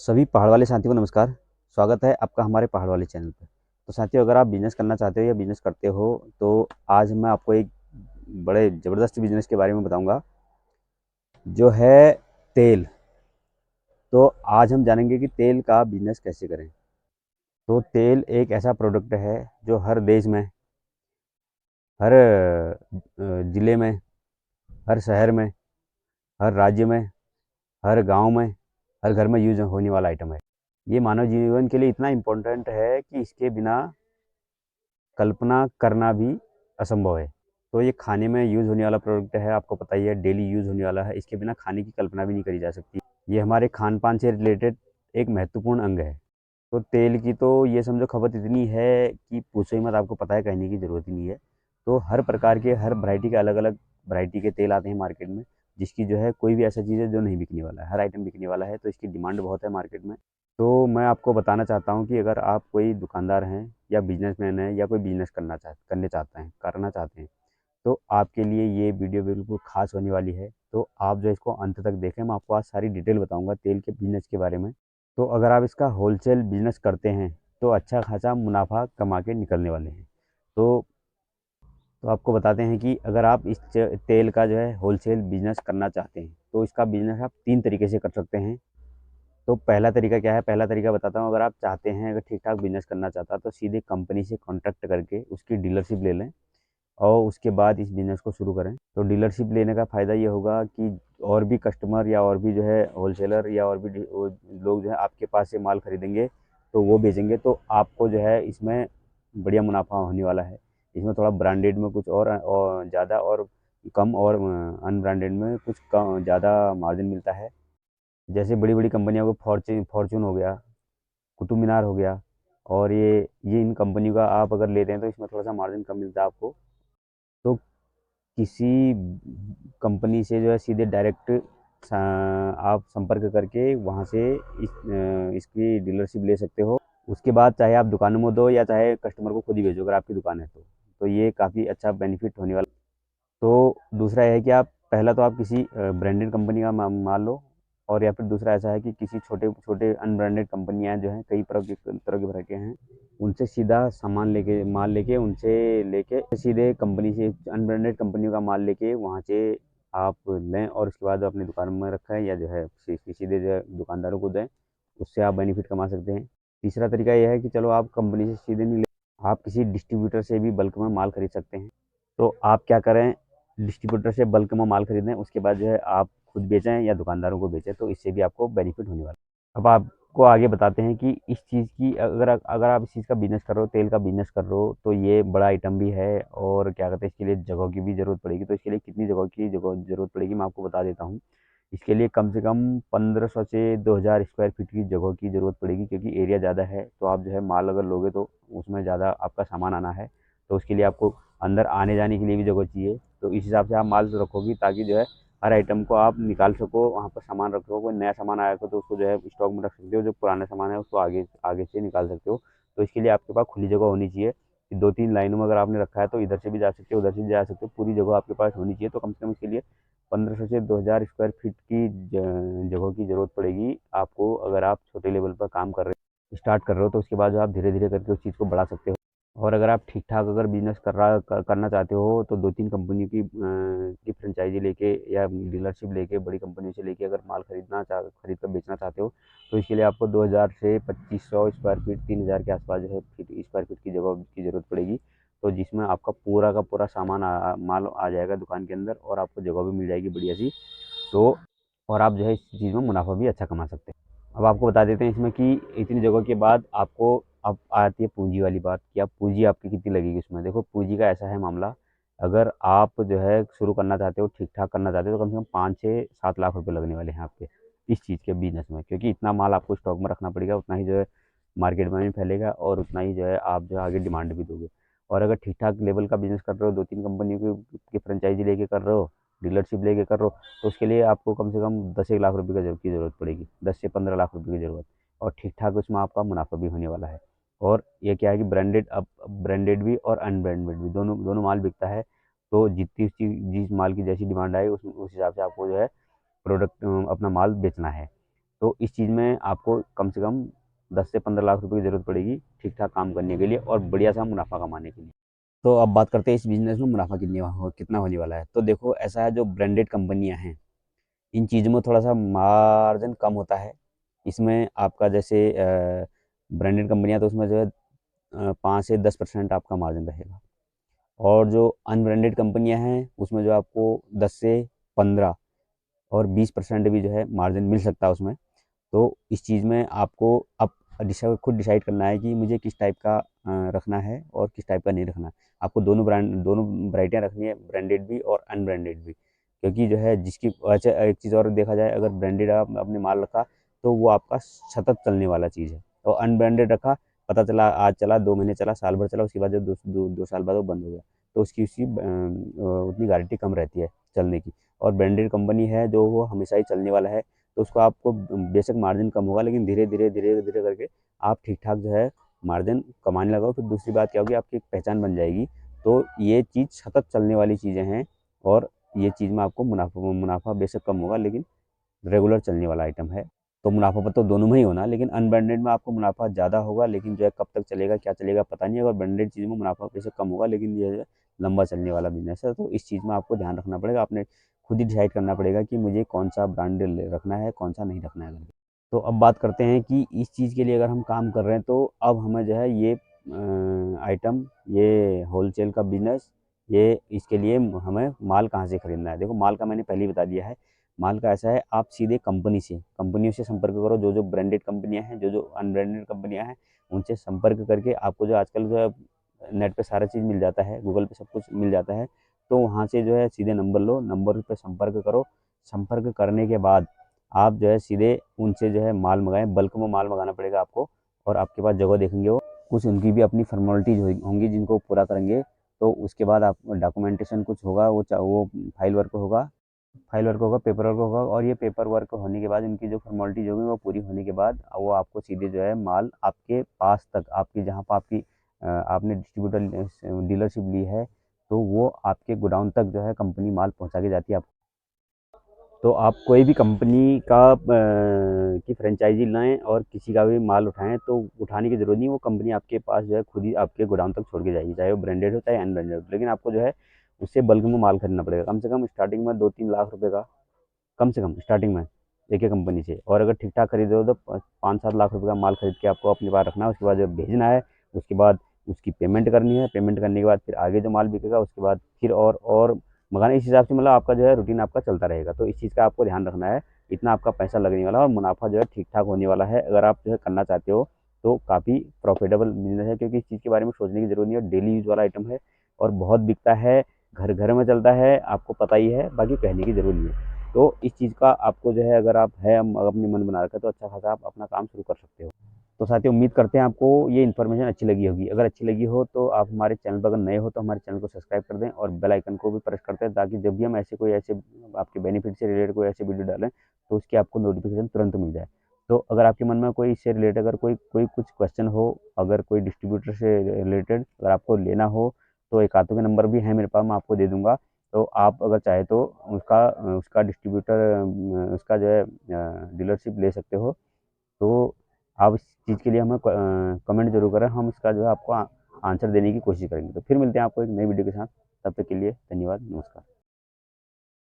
सभी पहाड़ वाले साथियों को नमस्कार। स्वागत है आपका हमारे पहाड़ वाले चैनल पर। तो साथियों, अगर आप बिज़नेस करना चाहते हो या बिज़नेस करते हो तो आज मैं आपको एक बड़े ज़बरदस्त बिज़नेस के बारे में बताऊंगा, जो है तेल। तो आज हम जानेंगे कि तेल का बिज़नेस कैसे करें। तो तेल एक ऐसा प्रोडक्ट है जो हर देश में, हर ज़िले में, हर शहर में, हर राज्य में, हर गांव में, हर घर में यूज़ होने वाला आइटम है। ये मानव जीवन के लिए इतना इम्पोर्टेंट है कि इसके बिना कल्पना करना भी असंभव है। तो ये खाने में यूज़ होने वाला प्रोडक्ट है, आपको पता ही है, डेली यूज़ होने वाला है। इसके बिना खाने की कल्पना भी नहीं करी जा सकती। ये हमारे खान-पान से रिलेटेड एक महत्वपूर्ण अंग है। तो तेल की तो ये समझो खपत इतनी है कि पूछो ही मत, आपको पता है, कहने की ज़रूरत ही नहीं है। तो हर प्रकार के, हर वैरायटी के अलग-अलग वैरायटी के तेल आते हैं मार्केट में, जिसकी जो है कोई भी ऐसा चीज़ है जो नहीं बिकने वाला है। हर आइटम बिकने वाला है, तो इसकी डिमांड बहुत है मार्केट में। तो मैं आपको बताना चाहता हूँ कि अगर आप कोई दुकानदार हैं या बिजनेसमैन हैं या कोई बिज़नेस करना चाहते हैं, तो आपके लिए ये वीडियो बिल्कुल ख़ास होने वाली है। तो आप जो इसको अंत तक देखें, मैं आपको आज सारी डिटेल बताऊँगा तेल के बिज़नेस के बारे में। तो अगर आप इसका होलसेल बिज़नेस करते हैं, तो अच्छा खासा मुनाफ़ा कमा के निकलने वाले हैं। तो आपको बताते हैं कि अगर आप इस तेल का जो है होलसेल बिज़नेस करना चाहते हैं, तो इसका बिज़नेस आप 3 तरीके से कर सकते हैं। तो पहला तरीका क्या है? पहला तरीका बताता हूँ। अगर आप चाहते हैं, अगर ठीक-ठाक बिज़नेस करना चाहता है, तो सीधे कंपनी से कॉन्ट्रैक्ट करके उसकी डीलरशिप ले लें और उसके बाद इस बिज़नेस को शुरू करें। तो डीलरशिप लेने का फ़ायदा ये होगा कि और भी कस्टमर या और भी जो है होलसेलर या और भी वो लोग जो है आपके पास से माल खरीदेंगे, तो वो बेचेंगे, तो आपको जो है इसमें बढ़िया मुनाफ़ा होने वाला है। इसमें थोड़ा ब्रांडेड में कुछ और ज़्यादा और कम, और अनब्रांडेड में कुछ कम ज़्यादा मार्जिन मिलता है। जैसे बड़ी-बड़ी कंपनियों को फॉर्च्यून हो गया, कुतुब मीनार हो गया, और ये इन कंपनियों का आप अगर लेते हैं तो इसमें थोड़ा-सा मार्जिन कम मिलता है आपको। तो किसी कंपनी से जो है सीधे डायरेक्ट आप संपर्क करके वहाँ से इसकी डीलरशिप ले सकते हो। उसके बाद चाहे आप दुकानों में दो या चाहे कस्टमर को खुद ही भेजो, अगर आपकी दुकान है तो। तो ये काफ़ी अच्छा बेनिफिट होने वाला। तो दूसरा ये है कि आप पहला तो आप किसी ब्रांडेड कंपनी का माल लो, और या फिर दूसरा ऐसा है कि किसी छोटे-छोटे अनब्रांडेड कंपनियाँ जो हैं, कई तरह की वैरायटी हैं, उनसे सीधा सामान लेके, माल लेके, उनसे लेके सीधे कंपनी से, अनब्रांडेड कंपनियों का माल लेके वहाँ से आप लें और उसके बाद अपनी दुकान में रखें, या जो है सीधे जो है दुकानदारों को दें। उससे आप बेनिफिट कमा सकते हैं। तीसरा तरीका ये है कि चलो आप कंपनी से सीधे नहीं ले, आप किसी डिस्ट्रीब्यूटर से भी बल्क में माल खरीद सकते हैं। तो आप क्या करें, डिस्ट्रीब्यूटर से बल्क में माल खरीदें, उसके बाद जो है आप खुद बेचें या दुकानदारों को बेचें, तो इससे भी आपको बेनिफिट होने वाला है। अब आपको आगे बताते हैं कि इस चीज़ की, अगर आप इस चीज़ का बिज़नेस कर रहे हो, तेल का बिज़नेस कर रहे हो, तो ये बड़ा आइटम भी है, और क्या कहते हैं, इसके लिए जगह की भी ज़रूरत पड़ेगी। तो इसके लिए कितनी जगह ज़रूरत पड़ेगी, मैं आपको बता देता हूँ। इसके लिए कम से कम 1500 से 2000 स्क्वायर फीट की जगह की ज़रूरत पड़ेगी, क्योंकि एरिया ज़्यादा है। तो आप जो है माल अगर लोगे तो उसमें ज़्यादा आपका सामान आना है, तो उसके लिए आपको अंदर आने जाने के लिए भी जगह चाहिए। तो इस हिसाब से आप माल रखोगी, ताकि जो है हर आइटम को आप निकाल सको, वहाँ पर सामान रख सको। कोई नया सामान आया हो तो उसको जो है स्टॉक में रख सकते हो, जो पुराना सामान है उसको आगे आगे से निकाल सकते हो। तो इसके लिए आपके पास खुली जगह होनी चाहिए कि 2-3 लाइनों में अगर आपने रखा है तो इधर से भी जा सकते हो, उधर से भी जा सकते हो, पूरी जगह आपके पास होनी चाहिए। तो कम से कम इसके लिए 1500 से 2000 स्क्वायर फीट की जगह की ज़रूरत पड़ेगी आपको, अगर आप छोटे लेवल पर काम कर रहे हो, स्टार्ट कर रहे हो। तो उसके बाद जो आप धीरे धीरे करके उस चीज़ को बढ़ा सकते हो। और अगर आप ठीक-ठाक अगर बिज़नेस करना चाहते हो, तो 2-3 कंपनी की फ्रेंचाइज़ी लेके या डीलरशिप लेके, बड़ी कंपनी से लेके अगर माल खरीद कर बेचना चाहते हो, तो इसके लिए आपको 2000 से 2500 स्क्वायर फीट, 3000 के आसपास जो है स्क्वायर फीट की जगह की ज़रूरत पड़ेगी। तो जिसमें आपका पूरा का पूरा सामान माल आ जाएगा दुकान के अंदर, और आपको जगह भी मिल जाएगी बढ़िया सी। तो और आप जो है इस चीज़ में मुनाफ़ा भी अच्छा कमा सकते हैं। अब आपको बता देते हैं इसमें कि इतनी जगह के बाद आपको अब आती है पूँजी वाली बात, कि आप पूँजी आपकी कितनी लगेगी उसमें। देखो, पूँजी का ऐसा है मामला, अगर आप जो है शुरू करना चाहते हो, ठीक-ठाक करना चाहते हो, तो कम से कम 5 से 7 लाख रुपए लगने वाले हैं आपके इस चीज़ के बिज़नेस में। क्योंकि इतना माल आपको स्टॉक में रखना पड़ेगा, उतना ही जो है मार्केट में भी फैलेगा, और उतना ही जो है आप जो है आगे डिमांड भी दोगे। और अगर ठीक-ठाक लेवल का बिज़नेस कर रहे हो, 2-3 कंपनियों की फ्रेंचाइज़ी लेके कर रहे हो, डीलरशिप लेके कर रहे हो, तो उसके लिए आपको कम से कम 10 एक लाख रुपए की ज़रूरत पड़ेगी, 10 से 15 लाख रुपए की ज़रूरत। और ठीक-ठाक उसमें आपका मुनाफ़ा भी होने वाला है। और ये क्या है कि ब्रांडेड भी और अनब्रांडेड भी, दोनों दोनों माल बिकता है। तो जितनी जिस माल की जैसी डिमांड आए, उस हिसाब से आपको जो है प्रोडक्ट अपना माल बेचना है। तो इस चीज़ में आपको कम से कम 10 से 15 लाख रुपए की ज़रूरत पड़ेगी ठीक ठाक काम करने के लिए और बढ़िया सा मुनाफा कमाने के लिए। तो अब बात करते हैं इस बिजनेस में मुनाफा कितना होने वाला है। तो देखो ऐसा है, जो ब्रांडेड कंपनियां हैं इन चीज़ों में थोड़ा सा मार्जिन कम होता है। इसमें आपका जैसे ब्रांडेड कंपनियां तो उसमें जो है 5 से 10% आपका मार्जिन रहेगा, और जो अनब्रांडेड कंपनियां हैं उसमें जो आपको 10 से 15 और 20% भी जो है मार्जिन मिल सकता है उसमें। तो इस चीज़ में आपको अब खुद डिसाइड करना है कि मुझे किस टाइप का रखना है और किस टाइप का नहीं रखना है। आपको दोनों वैरायटियाँ रखनी है, ब्रांडेड भी और अनब्रांडेड भी, क्योंकि जो है जिसकी अच्छा एक चीज़ और देखा जाए, अगर ब्रांडेड आप आपने माल रखा तो वो आपका सतत चलने वाला चीज़ है, और अनब्रांडेड रखा, पता चला आज चला, 2 महीने चला, साल भर चला, उसके बाद जब 2 साल बाद वो बंद हो गया, तो उसकी उतनी गारंटी कम रहती है चलने की। और ब्रांडेड कंपनी है जो वो हमेशा ही चलने वाला है, तो उसको आपको बेशक मार्जिन कम होगा, लेकिन धीरे धीरे धीरे धीरे करके आप ठीक ठाक जो है मार्जिन कमाने लगो। फिर दूसरी बात क्या होगी, आपकी एक पहचान बन जाएगी। तो ये चीज़ सतत चलने वाली चीज़ें हैं, और ये चीज़ में आपको मुनाफा मुनाफा बेशक कम होगा, लेकिन रेगुलर चलने वाला आइटम है। तो मुनाफा पर तो दोनों में ही होना, लेकिन अनब्रांडेड में आपको मुनाफा ज़्यादा होगा, लेकिन जो है कब तक चलेगा क्या चलेगा पता नहीं है। और ब्रांडेड चीज़ में मुनाफा बेशक कम होगा, लेकिन ये है लंबा चलने वाला बिजनेस है। तो इस चीज़ में आपको ध्यान रखना पड़ेगा, आपने खुद ही डिसाइड करना पड़ेगा कि मुझे कौन सा ब्रांड रखना है, कौन सा नहीं रखना है। तो अब बात करते हैं कि इस चीज़ के लिए अगर हम काम कर रहे हैं, तो अब हमें जो है ये आइटम, ये होलसेल का बिजनेस, ये इसके लिए हमें माल कहाँ से खरीदना है। देखो माल का मैंने पहले ही बता दिया है। माल का ऐसा है, आप सीधे कंपनियों से संपर्क करो, जो जो ब्रांडेड कंपनियां हैं, जो जो अनब्रांडेड कंपनियां हैं, उनसे संपर्क करके आपको जो आजकल जो है नेट पे सारा चीज़ मिल जाता है, गूगल पे सब कुछ मिल जाता है। तो वहाँ से जो है सीधे नंबर लो, नंबर पे संपर्क करो। संपर्क करने के बाद आप जो है सीधे उनसे जो है माल मंगाएं, बल्क में माल मंगाना पड़ेगा आपको। और आपके पास जगह देखेंगे वो, कुछ उनकी भी अपनी फॉर्मेलिटीज होंगी जिनको पूरा करेंगे। तो उसके बाद आप डॉक्यूमेंटेशन कुछ होगा, वो फाइल वर्क होगा, पेपर वर्क होगा। और ये पेपर वर्क होने के बाद, इनकी जो फॉर्मेलिटीज होगी वो पूरी होने के बाद, वो आपको सीधे जो है माल आपके पास तक, आपकी जहाँ पर आपकी आपने डिस्ट्रीब्यूटर डीलरशिप ली है, तो वो आपके गोडाउन तक जो है कंपनी माल पहुँचा के जाती है आपको। तो आप कोई भी कंपनी की फ्रेंचाइजी लें और किसी का भी माल उठाएं, तो उठाने की ज़रूरत नहीं, वो कंपनी आपके पास जो है खुद ही आपके गोडाउन तक छोड़ के जाएगी, चाहे वो ब्रांडेड हो चाहे अनब्रांडेड हो। लेकिन आपको जो है उससे बल्क में माल खरीदना पड़ेगा, कम से कम स्टार्टिंग में 2-3 लाख रुपए का, कम से कम स्टार्टिंग में एक ही कंपनी से। और अगर ठीक ठाक खरीदे हो तो 5-7 लाख रुपए का माल खरीद के आपको अपने पास रखना है। उसके बाद जब भेजना है, उसके बाद उसकी पेमेंट करनी है, पेमेंट करने के बाद फिर आगे जो माल बिकेगा उसके बाद फिर और मंगाना। इस हिसाब से मतलब आपका जो है रूटीन आपका चलता रहेगा। तो इस चीज़ का आपको ध्यान रखना है, इतना आपका पैसा लगने वाला है और मुनाफा जो है ठीक ठाक होने वाला है। अगर आप जो है करना चाहते हो तो काफ़ी प्रॉफिटेबल बिजनेस है, क्योंकि इस चीज़ के बारे में सोचने की ज़रूरत नहीं है, डेली यूज़ वाला आइटम है और बहुत बिकता है, घर घर में चलता है, आपको पता ही है, बाकी कहने की ज़रूरत नहीं है। तो इस चीज़ का आपको जो है, अगर आप है अपने मन बना रखा है, तो अच्छा खासा आप अपना काम शुरू कर सकते हो। तो साथियों, उम्मीद करते हैं आपको ये इन्फॉर्मेशन अच्छी लगी होगी। अगर अच्छी लगी हो तो आप हमारे चैनल पर अगर नए हो तो हमारे चैनल को सब्सक्राइब कर दें और बेल आइकन को भी प्रेस कर दें, ताकि जब भी हम ऐसे आपके बेनिफिट से रिलेटेड कोई ऐसे वीडियो डालें तो उसकी आपको नोटिफिकेशन तुरंत मिल जाए। तो अगर आपके मन में कोई इससे रिलेटेड अगर कोई कोई कुछ क्वेश्चन हो, अगर कोई डिस्ट्रीब्यूटर से रिलेटेड अगर आपको लेना हो, तो एक आधों के नंबर भी है मेरे पास, मैं आपको दे दूँगा। तो आप अगर चाहे तो उसका उसका डिस्ट्रीब्यूटर उसका जो है डीलरशिप ले सकते हो। तो आप इस चीज़ के लिए हमें कमेंट ज़रूर करें, हम इसका जो है आपको आंसर देने की कोशिश करेंगे। तो फिर मिलते हैं आपको एक नई वीडियो के साथ, तब तक के लिए धन्यवाद, नमस्कार।